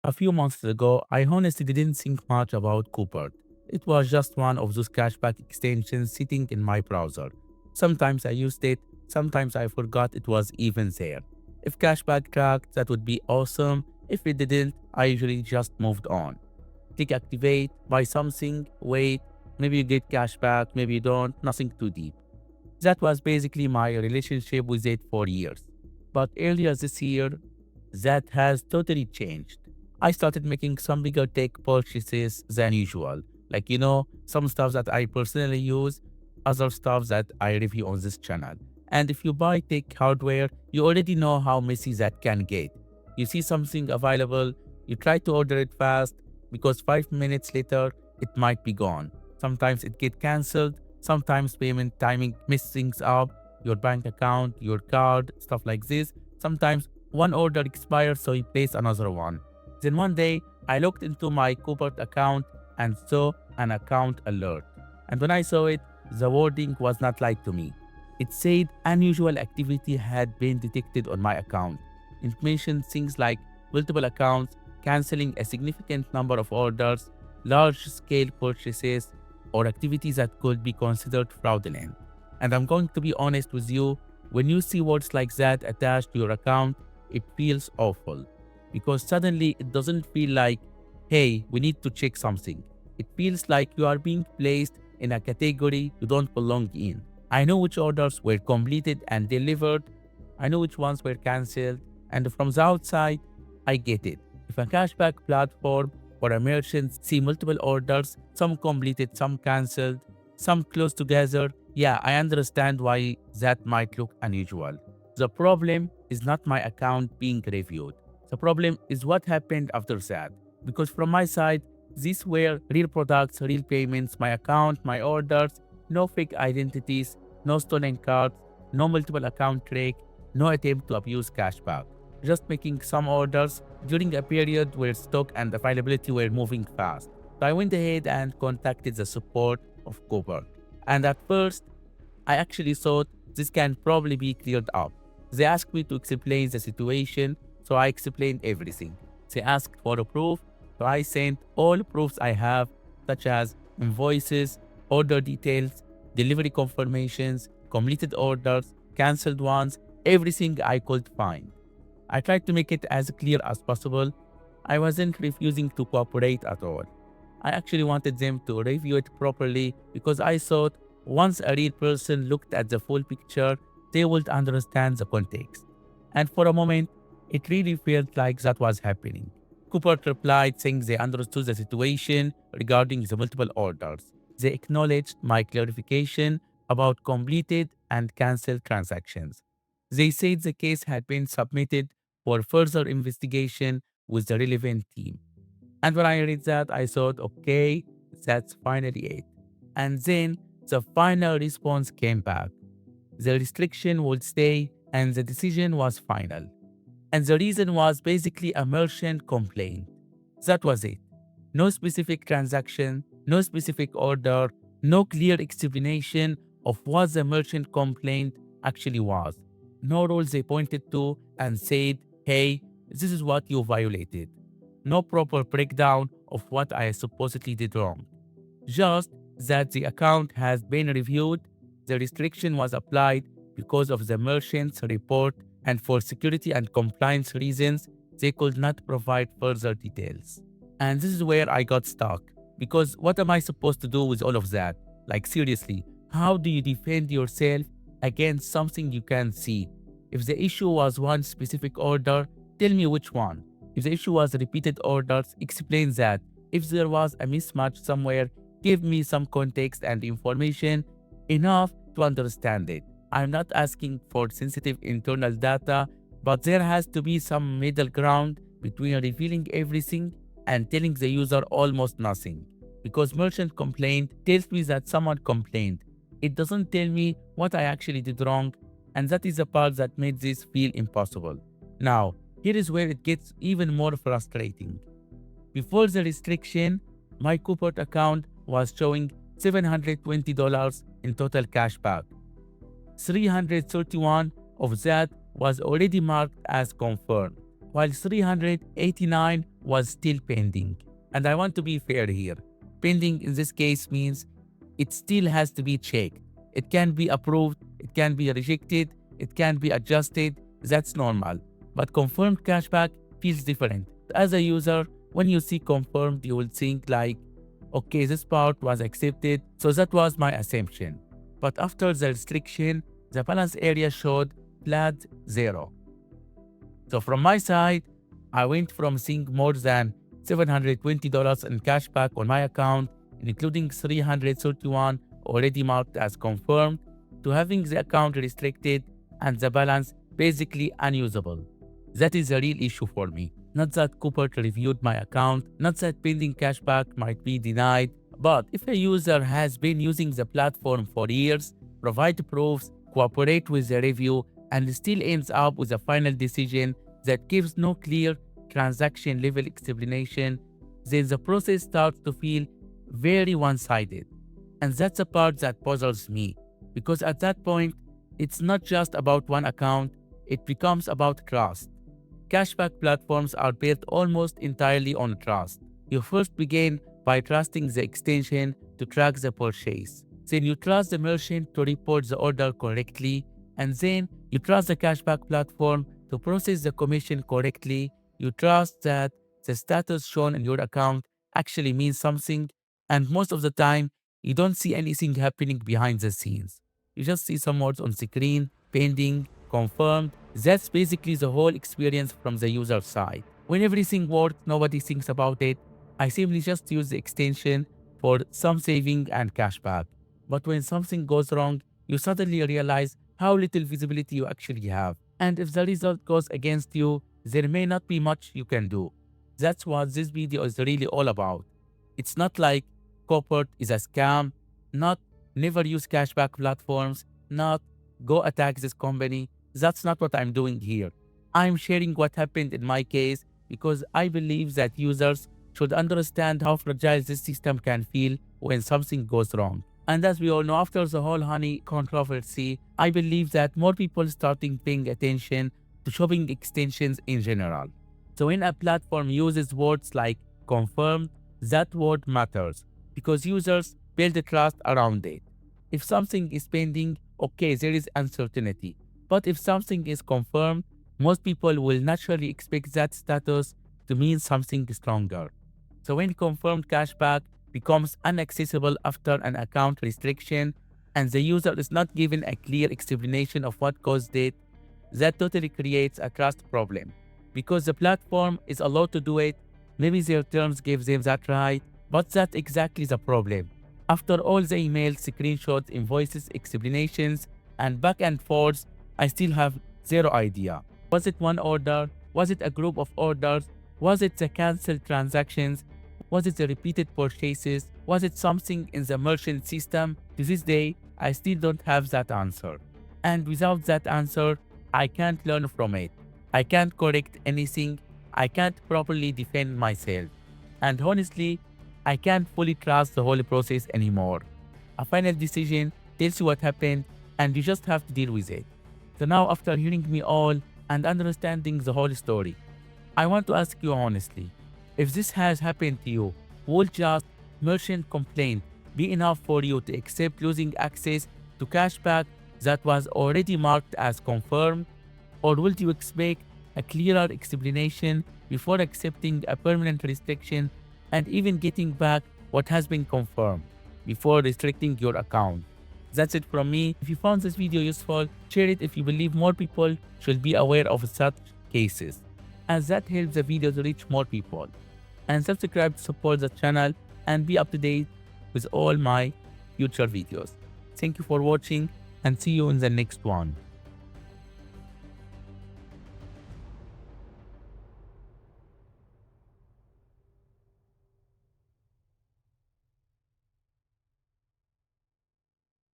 A few months ago, I honestly didn't think much about coupert. It was just one of those cashback extensions sitting in my browser. Sometimes I used it, sometimes I forgot it was even there. If cashback tracked, that would be awesome. If it didn't, I usually just moved on. Click activate, buy something, wait, maybe you get cashback, maybe you don't, nothing too deep. That was basically my relationship with it for years. But earlier this year, that has totally changed. I started making some bigger tech purchases than usual. Like, some stuff that I personally use, other stuff that I review on this channel. And if you buy tech hardware, you already know how messy that can get. You see something available, you try to order it fast because 5 minutes later, it might be gone. Sometimes it gets cancelled, sometimes payment timing messes things up, your bank account, your card, stuff like this. Sometimes one order expires, so you place another one. Then one day, I looked into my coupert account and saw an account alert. And when I saw it, the wording was not lied to me. It said unusual activity had been detected on my account. It mentioned things like multiple accounts, canceling a significant number of orders, large scale purchases, or activities that could be considered fraudulent. And I'm going to be honest with you, when you see words like that attached to your account, it feels awful. Because suddenly it doesn't feel like, hey, we need to check something. It feels like you are being placed in a category you don't belong in. I know which orders were completed and delivered, I know which ones were cancelled, and from the outside, I get it. If a cashback platform or a merchant see multiple orders, some completed, some cancelled, some close together, yeah, I understand why that might look unusual. The problem is not my account being reviewed. The problem is what happened after that. Because from my side, these were real products, real payments, my account, my orders, no fake identities, no stolen cards, no multiple account trick, no attempt to abuse cashback. Just making some orders during a period where stock and availability were moving fast. So I went ahead and contacted the support of coupert. And at first, I actually thought this can probably be cleared up. They asked me to explain the situation, so I explained everything. They asked for a proof, so I sent all proofs I have, such as invoices, order details, delivery confirmations, completed orders, cancelled ones, everything I could find. I tried to make it as clear as possible. I wasn't refusing to cooperate at all. I actually wanted them to review it properly because I thought once a real person looked at the full picture, they would understand the context. And for a moment, it really felt like that was happening. Cooper replied saying they understood the situation regarding the multiple orders. They acknowledged my clarification about completed and cancelled transactions. They said the case had been submitted for further investigation with the relevant team. And when I read that, I thought, okay, that's finally it. And then the final response came back. The restriction would stay, and the decision was final. And the reason was basically a merchant complaint. That was it. No specific transaction, no specific order, no clear explanation of what the merchant complaint actually was. No rules they pointed to and said, hey, this is what you violated. No proper breakdown of what I supposedly did wrong. Just that the account has been reviewed, the restriction was applied because of the merchant's report, and for security and compliance reasons, they could not provide further details. And this is where I got stuck. Because what am I supposed to do with all of that? Like, seriously, how do you defend yourself against something you can't see? If the issue was one specific order, tell me which one. If the issue was repeated orders, explain that. If there was a mismatch somewhere, give me some context and information enough to understand it. I'm not asking for sensitive internal data, but there has to be some middle ground between revealing everything and telling the user almost nothing. Because merchant complaint tells me that someone complained. It doesn't tell me what I actually did wrong, and that is the part that made this feel impossible. Now, here is where it gets even more frustrating. Before the restriction, my coupert account was showing $720 in total cashback. 331 of that was already marked as confirmed. while 389 was still pending. And I want to be fair here. Pending in this case means it still has to be checked. It can be approved, it can be rejected, it can be adjusted. That's normal. But confirmed cashback feels different. As a user, when you see confirmed, you will think like, okay, this part was accepted, so that was my assumption. But after the restriction, the balance area showed flat 0. So from my side, I went from seeing more than $720 in cashback on my account, including 331 already marked as confirmed, to having the account restricted and the balance basically unusable. That is a real issue for me. Not that Coupert reviewed my account, not that pending cashback might be denied, but if a user has been using the platform for years, provide proofs, cooperate with the review, and still ends up with a final decision that gives no clear transaction level explanation, then the process starts to feel very one-sided. And that's the part that bothers me, because at that point, it's not just about one account, it becomes about trust. Cashback platforms are built almost entirely on trust. You first begin by trusting the extension to track the purchase. Then you trust the merchant to report the order correctly, and then you trust the cashback platform to process the commission correctly. You trust that the status shown in your account actually means something, and most of the time, you don't see anything happening behind the scenes. You just see some words on screen, pending, confirmed. That's basically the whole experience from the user side. When everything works, nobody thinks about it. I simply just use the extension for some saving and cashback. But when something goes wrong, you suddenly realize how little visibility you actually have. And if the result goes against you, there may not be much you can do. That's what this video is really all about. It's not like coupert is a scam, not never use cashback platforms, not go attack this company. That's not what I'm doing here. I'm sharing what happened in my case because I believe that users should understand how fragile this system can feel when something goes wrong. And as we all know, after the whole honey controversy, I believe that more people starting paying attention to shopping extensions in general. So when a platform uses words like confirmed, that word matters because users build trust around it. If something is pending, okay, there is uncertainty. But if something is confirmed, most people will naturally expect that status to mean something stronger. So when confirmed cashback becomes inaccessible after an account restriction and the user is not given a clear explanation of what caused it, that totally creates a trust problem. Because the platform is allowed to do it, maybe their terms give them that right, but that's exactly the problem. After all the emails, screenshots, invoices, explanations, and back and forth, I still have zero idea. Was it one order? Was it a group of orders? Was it the cancelled transactions? Was it the repeated purchases? Was it something in the merchant system? To this day, I still don't have that answer. And without that answer, I can't learn from it. I can't correct anything. I can't properly defend myself. And honestly, I can't fully trust the whole process anymore. A final decision tells you what happened and you just have to deal with it. So now after hearing me all and understanding the whole story, I want to ask you honestly, if this has happened to you, would just merchant complaint be enough for you to accept losing access to cashback that was already marked as confirmed? Or would you expect a clearer explanation before accepting a permanent restriction and even getting back what has been confirmed before restricting your account? That's it from me. If you found this video useful, share it if you believe more people should be aware of such cases, as that helps the video to reach more people. And subscribe to support the channel and be up to date with all my future videos. Thank you for watching and see you in the next one.